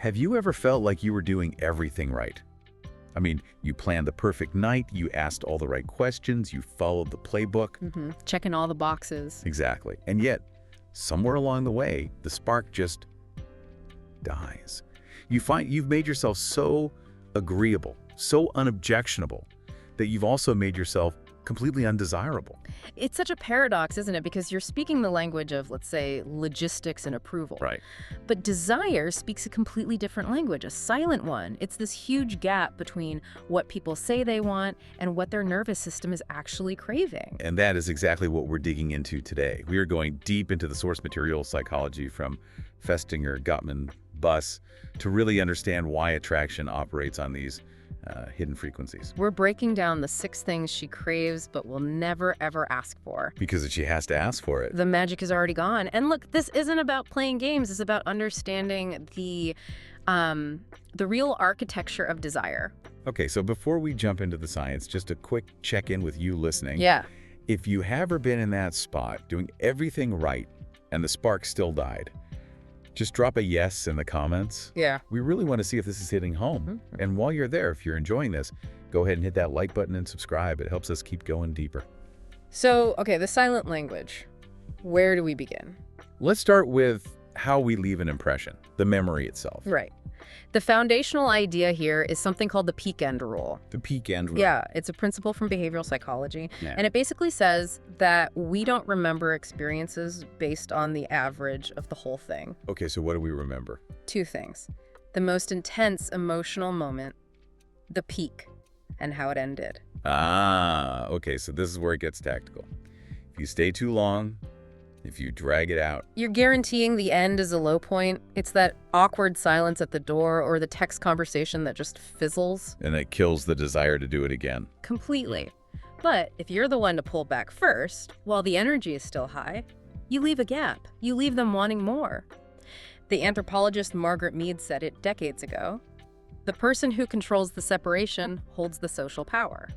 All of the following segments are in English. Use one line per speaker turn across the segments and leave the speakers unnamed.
Have you ever felt like you were doing everything right? I mean, you planned the perfect night, you asked all the right questions, you followed the playbook.
Checking all the boxes.
Exactly. And yet, somewhere along the way, the spark just dies. You find you've made yourself so agreeable, so unobjectionable, that you've also made yourself completely undesirable.
It's such a paradox, isn't it? Because you're speaking the language of, let's say, logistics and approval.
Right.
But desire speaks a completely different language, a silent one. It's this huge gap between what people say they want and what their nervous system is actually craving.
And that is exactly what we're digging into today. We are going deep into the source material psychology from Festinger, Gottman, Buss, to really understand why attraction operates on these hidden frequencies.
We're breaking down the 6 things she craves but will never, ever ask for.
Because she has to ask for it.
The magic is already gone. And look, this isn't about playing games. It's about understanding the real architecture of desire.
Okay, so before we jump into the science, just a quick check-in with you listening.
Yeah.
If you have ever been in that spot, doing everything right, and the spark still died, just drop a yes in the comments.
Yeah.
We really want to see if this is hitting home. And while you're there, if you're enjoying this, go ahead and hit that like button and subscribe. It helps us keep going deeper.
So, okay, the silent language. Where do we begin?
Let's start with how we leave an impression, the memory itself.
Right. The foundational idea here is something called the peak end rule.
The peak end rule.
Yeah, it's a principle from behavioral psychology.
Yeah.
And it basically says that we don't remember experiences based on the average of the whole thing.
Okay, so what do we remember?
2 things. The most intense emotional moment, the peak, and how it ended.
Ah, okay, so this is where it gets tactical. If you stay too long, if you drag it out.
You're guaranteeing the end is a low point. It's that awkward silence at the door or the text conversation that just fizzles.
And it kills the desire to do it again.
Completely. But if you're the one to pull back first, while the energy is still high, you leave a gap. You leave them wanting more. The anthropologist Margaret Mead said it decades ago. The person who controls the separation holds the social power.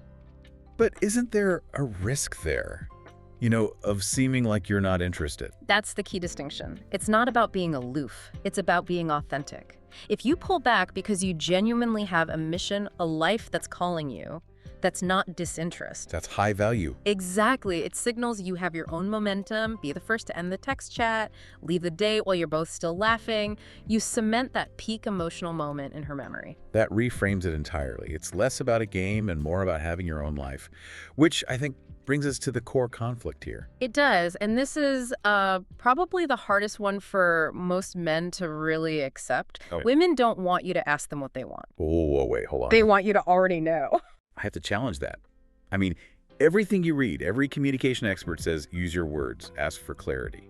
But isn't there a risk there? You know, of seeming like you're not interested.
That's the key distinction. It's not about being aloof. It's about being authentic. If you pull back because you genuinely have a mission, a life that's calling you, that's not disinterest.
That's high value.
Exactly. It signals you have your own momentum. Be the first to end the text chat. Leave the date while you're both still laughing. You cement that peak emotional moment in her memory.
That reframes it entirely. It's less about a game and more about having your own life, which I think brings us to the core conflict here.
It does. And this is probably the hardest one for most men to really accept.
Okay.
Women don't want you to ask them what they want.
Oh, wait, hold on.
They want you to already know.
I have to challenge that. I mean, everything you read, every communication expert says use your words, ask for clarity.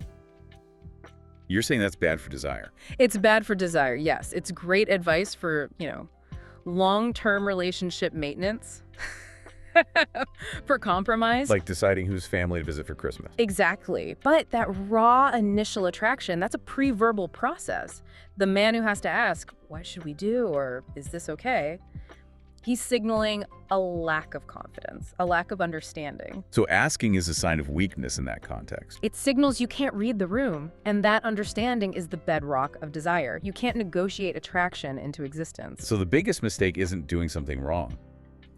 You're saying that's bad for desire.
It's bad for desire, yes. It's great advice for, long-term relationship maintenance. For compromise.
Like deciding whose family to visit for Christmas.
Exactly. But that raw initial attraction, that's a pre-verbal process. The man who has to ask, what should we do? Or is this okay? He's signaling a lack of confidence, a lack of understanding.
So asking is a sign of weakness in that context.
It signals you can't read the room, and that understanding is the bedrock of desire. You can't negotiate attraction into existence.
So the biggest mistake isn't doing something wrong.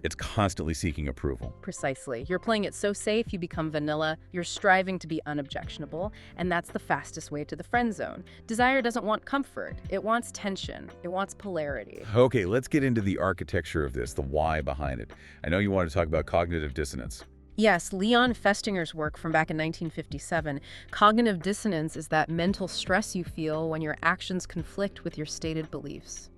It's constantly seeking approval.
Precisely. You're playing it so safe, you become vanilla. You're striving to be unobjectionable, and that's the fastest way to the friend zone. Desire doesn't want comfort. It wants tension. It wants polarity.
Okay, let's get into the architecture of this, the why behind it. I know you want to talk about cognitive dissonance.
Yes, Leon Festinger's work from back in 1957. Cognitive dissonance is that mental stress you feel when your actions conflict with your stated beliefs.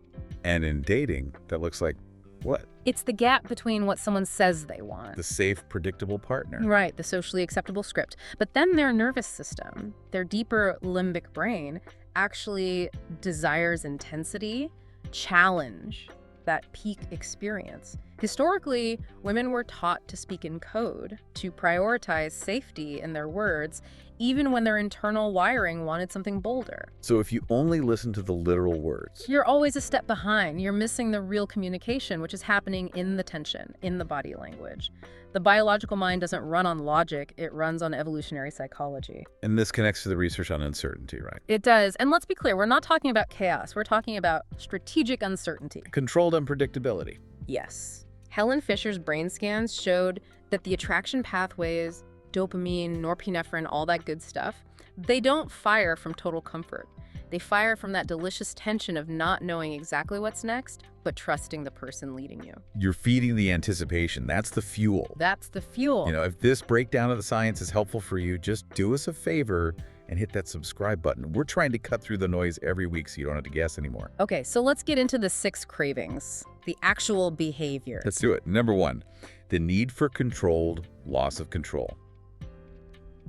And in dating, that looks like what?
It's the gap between what someone says they want.
The safe, predictable partner.
Right, the socially acceptable script. But then their nervous system, their deeper limbic brain, actually desires intensity, challenge, that peak experience. Historically, women were taught to speak in code, to prioritize safety in their words, even when their internal wiring wanted something bolder.
So if you only listen to the literal words,
You're always a step behind. You're missing the real communication, which is happening in the tension, in the body language. The biological mind doesn't run on logic, it runs on evolutionary psychology.
and this connects to the research on uncertainty, right?
It does. And let's be clear, we're not talking about chaos. We're talking about strategic uncertainty.
Controlled unpredictability.
Yes. Helen Fisher's brain scans showed that the attraction pathways, dopamine, norepinephrine, all that good stuff, they don't fire from total comfort. They fire from that delicious tension of not knowing exactly what's next, but trusting the person leading you.
You're feeding the anticipation. That's the fuel.
That's the fuel.
If this breakdown of the science is helpful for you, just do us a favor and hit that subscribe button. We're trying to cut through the noise every week so you don't have to guess anymore.
Okay, so let's get into the 6 cravings, the actual behavior.
Let's do it. Number 1, the need for controlled loss of control.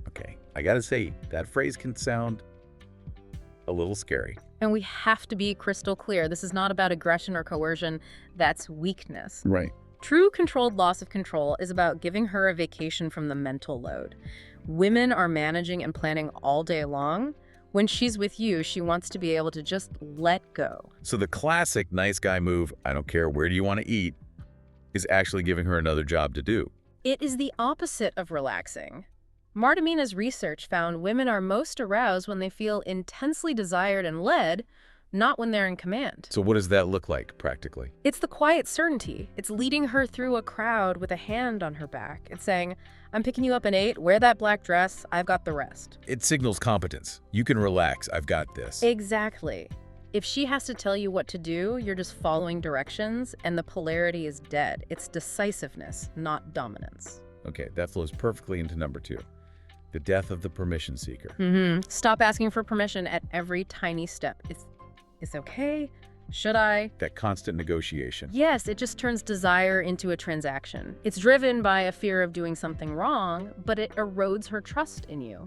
Okay, I gotta say, that phrase can sound a little scary.
And we have to be crystal clear. This is not about aggression or coercion. That's weakness.
Right.
True controlled loss of control is about giving her a vacation from the mental load. Women are managing and planning all day long. When she's with you, she wants to be able to just let go.
So the classic nice guy move, I don't care, where do you want to eat, is actually giving her another job to do.
It is the opposite of relaxing. Martamina's research found women are most aroused when they feel intensely desired and led, not when they're in command.
So what does that look like, practically?
It's the quiet certainty. It's leading her through a crowd with a hand on her back. It's saying, I'm picking you up an 8, wear that black dress, I've got the rest.
It signals competence. You can relax, I've got this.
Exactly. If she has to tell you what to do, you're just following directions, and the polarity is dead. It's decisiveness, not dominance.
Okay, that flows perfectly into number 2. The death of the permission seeker.
Stop asking for permission at every tiny step. It's okay? Should I?
That constant negotiation.
Yes, it just turns desire into a transaction. It's driven by a fear of doing something wrong, but it erodes her trust in you.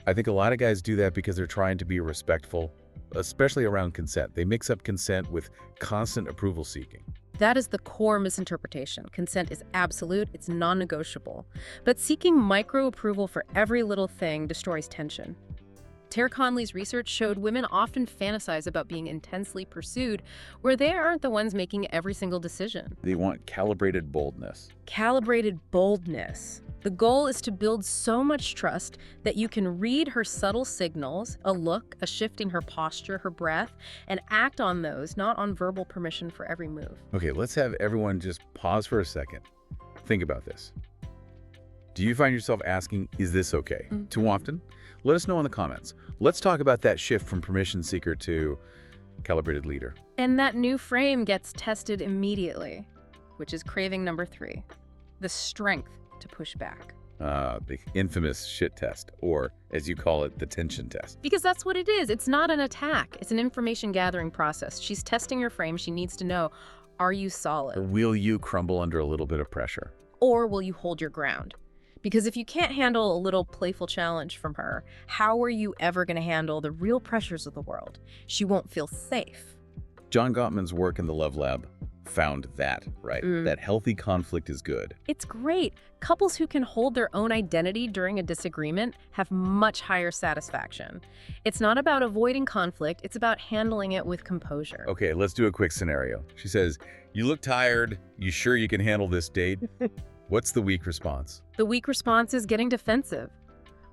I think a lot of guys do that because they're trying to be respectful, especially around consent. They mix up consent with constant approval seeking.
That is the core misinterpretation. Consent is absolute, it's non-negotiable. But seeking micro-approval for every little thing destroys tension. Tara Conley's research showed women often fantasize about being intensely pursued, where they aren't the ones making every single decision.
They want calibrated boldness.
Calibrated boldness. The goal is to build so much trust that you can read her subtle signals, a look, a shift in her posture, her breath, and act on those, not on verbal permission for every move.
Okay, let's have everyone just pause for a second. Think about this. Do you find yourself asking, is this okay? Too often? Let us know in the comments. Let's talk about that shift from permission seeker to calibrated leader.
And that new frame gets tested immediately, which is craving number 3, the strength to push back.
The infamous shit test, or as you call it, the tension test.
Because that's what it is. It's not an attack. It's an information gathering process. She's testing your frame. She needs to know, are you
Or
solid?
will you crumble under a little bit of pressure?
Or will you hold your ground? Because if you can't handle a little playful challenge from her, how are you ever going to handle the real pressures of the world? She won't feel safe.
John Gottman's work in the Love Lab found that, right? That healthy conflict is good.
It's great. Couples who can hold their own identity during a disagreement have much higher satisfaction. It's not about avoiding conflict, it's about handling it with composure.
Okay, let's do a quick scenario. She says, you look tired. You sure you can handle this date? What's the weak response?
The weak response is getting defensive.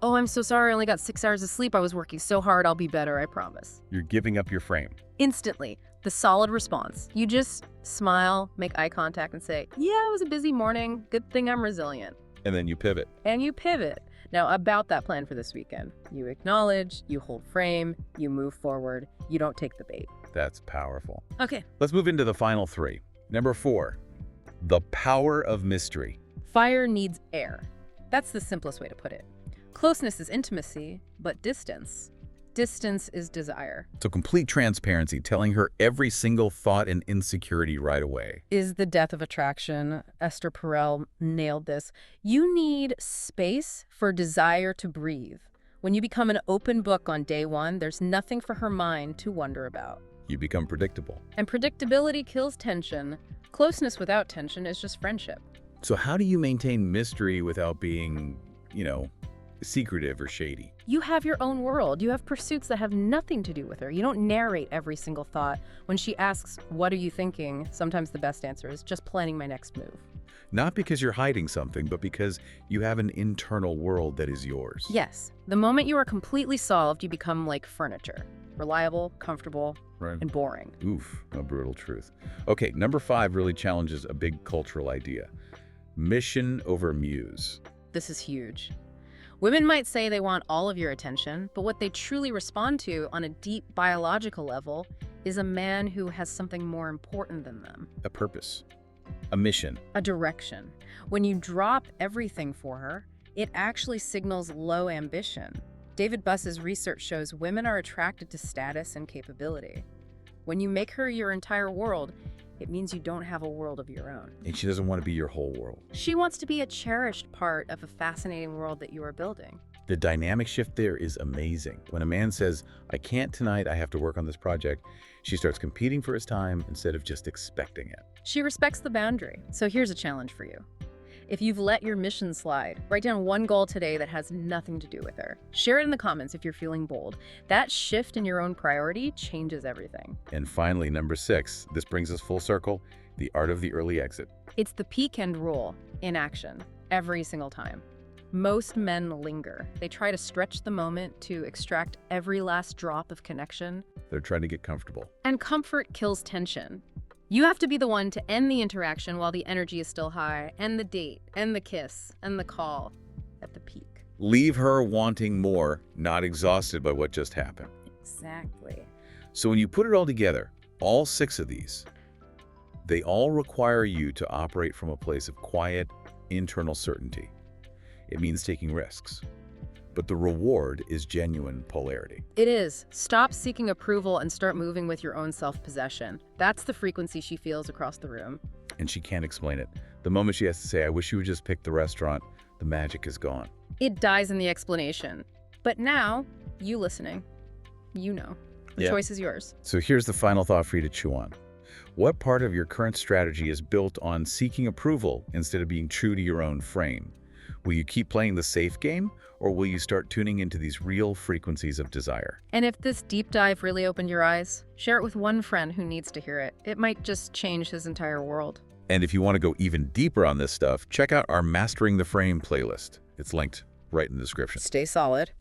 Oh, I'm so sorry, I only got 6 hours of sleep. I was working so hard, I'll be better, I promise.
You're giving up your frame.
Instantly, the solid response. You just smile, make eye contact, and say, yeah, it was a busy morning. Good thing I'm resilient.
And then you pivot.
And you pivot. Now, about that plan for this weekend. You acknowledge, you hold frame, you move forward, you don't take the bait.
That's powerful.
Okay.
Let's move into the final 3. Number 4, the power of mystery.
Fire needs air. That's the simplest way to put it. Closeness is intimacy, but distance is desire.
So complete transparency, telling her every single thought and insecurity right away.
Is the death of attraction. Esther Perel nailed this. You need space for desire to breathe. When you become an open book on day 1, there's nothing for her mind to wonder about.
You become predictable.
And predictability kills tension. Closeness without tension is just friendship.
So how do you maintain mystery without being, secretive or shady?
You have your own world. You have pursuits that have nothing to do with her. You don't narrate every single thought. When she asks, "What are you thinking?" sometimes the best answer is just planning my next move.
Not because you're hiding something, but because you have an internal world that is yours.
Yes. The moment you are completely solved, you become like furniture. Reliable, comfortable,
Right.
and boring.
Oof, a brutal truth. Okay, number 5 really challenges a big cultural idea. Mission over muse.
This is huge. Women might say they want all of your attention, but what they truly respond to on a deep biological level is a man who has something more important than them.
A purpose. A mission.
A direction. When you drop everything for her, it actually signals low ambition. David Buss's research shows women are attracted to status and capability. When you make her your entire world, it means you don't have a world of your own.
And she doesn't want to be your whole world.
She wants to be a cherished part of a fascinating world that you are building.
The dynamic shift there is amazing. When a man says, "I can't tonight, I have to work on this project," she starts competing for his time instead of just expecting it.
She respects the boundary. So here's a challenge for you. If you've let your mission slide, write down one goal today that has nothing to do with her. Share it in the comments if you're feeling bold. That shift in your own priority changes everything.
And finally, number 6, this brings us full circle, the art of the early exit.
It's the peak end rule in action every single time. Most men linger. They try to stretch the moment to extract every last drop of connection.
They're trying to get comfortable.
And comfort kills tension. You have to be the one to end the interaction while the energy is still high, end the date, end the kiss, end the call at the peak.
Leave her wanting more, not exhausted by what just happened.
Exactly.
So when you put it all together, all 6 of these, they all require you to operate from a place of quiet, internal certainty. It means taking risks. But the reward is genuine polarity.
It is. Stop seeking approval and start moving with your own self-possession. That's the frequency she feels across the room.
And she can't explain it. The moment she has to say, "I wish you would just pick the restaurant," the magic is gone.
It dies in the explanation. But now, you listening, you know. The
Yeah.
choice is yours.
So here's the final thought for you to chew on. What part of your current strategy is built on seeking approval instead of being true to your own frame? Will you keep playing the safe game, or will you start tuning into these real frequencies of desire?
And if this deep dive really opened your eyes, share it with one friend who needs to hear it. It might just change his entire world.
And if you want to go even deeper on this stuff, check out our Mastering the Frame playlist. It's linked right in the description.
Stay solid.